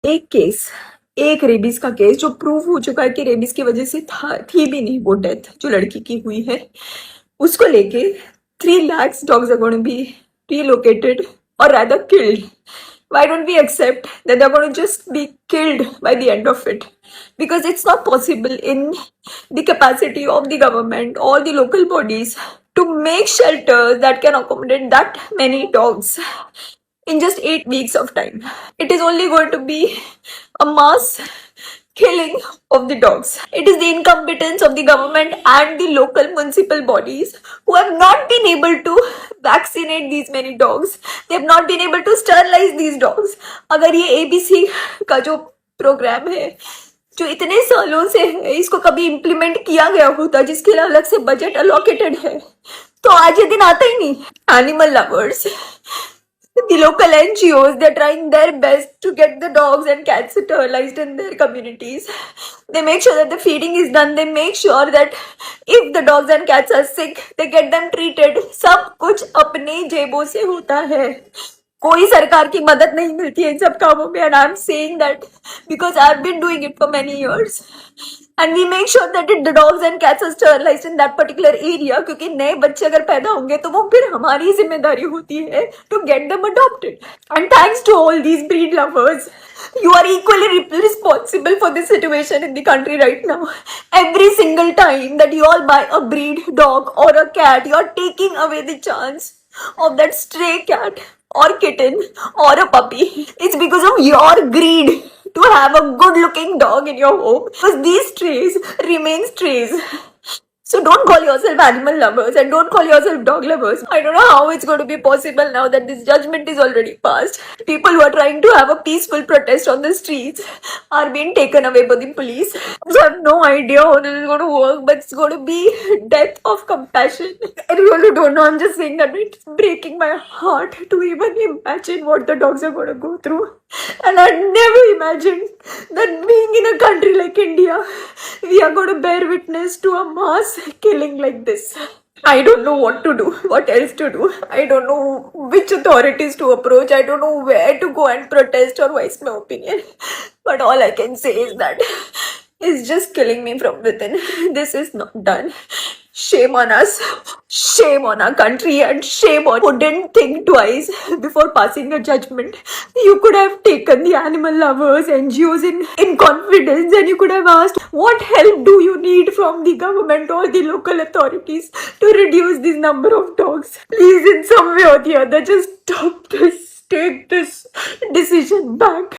एक केस, एक रेबीज का केस जो प्रूव हो चुका है कि रेबीज की वजह से थी भी नहीं वो डेथ जो लड़की की हुई है, उसको लेके 3 lakhs dogs are going to be relocated or rather killed. Why don't we accept that they're going to just be killed by the end of it? Because it's not possible in the capacity of the government or the local bodies to make shelters that can accommodate that many dogs in just 8 weeks of time. It is only going to be a mass killing of the dogs. It is the incompetence of the government and the local municipal bodies who have not been able to vaccinate these many dogs. They have not been able to sterilize these dogs. अगर ये ABC का जो programme है जो इतने सालों से है इसको कभी इम्प्लीमेंट किया गया होता जिसके लिए अलग से बजट अलोकेटेड है तो आज ये दिन आता ही नहीं. Animal lovers, the local NGOs, they're trying their best to get the dogs and cats sterilized in their communities. They make sure that the feeding is done. They make sure that if the dogs and cats are sick, they get them treated. सब कुछ अपने जेबों से होता है. कोई सरकार की मदद नहीं मिलती है इन सब कामों में. And I'm saying that because I've been doing it for many years. And we make sure that the dogs and cats are sterilized in that particular area क्योंकि नए बच्चे अगर पैदा होंगे तो वो फिर हमारी जिम्मेदारी होती है to get them adopted. And thanks to all these breed lovers, you are equally responsible for this situation in the country right now. Every single time that you all buy a breed dog or a cat, you are taking away the chance of that stray cat or kitten or a puppy. It's because of your greed to have a good looking dog in your home because these strays remain strays. So don't call yourself animal lovers and don't call yourself dog lovers. I don't know how it's going to be possible now that this judgment is already passed. People who are trying to have a peaceful protest on the streets are being taken away by the police. So I have no idea how this is going to work, but it's going to be death of compassion. I really don't know. I'm just saying that it's breaking my heart to even imagine what the dogs are going to go through. And I never imagined that being in a country like India, we are going to bear witness to a mass killing like this. I don't know what to do, what else to do. I don't know which authorities to approach. I don't know where to go and protest or voice my opinion. But all I can say is that it's just killing me from within. This is not done. Shame on us, shame on our country, and shame on who didn't think twice before passing a judgment. You could have taken the animal lovers, NGOs in confidence, and you could have asked, what help do you need from the government or the local authorities to reduce this number of dogs? Please, in some way or the other, just stop this, take this decision back.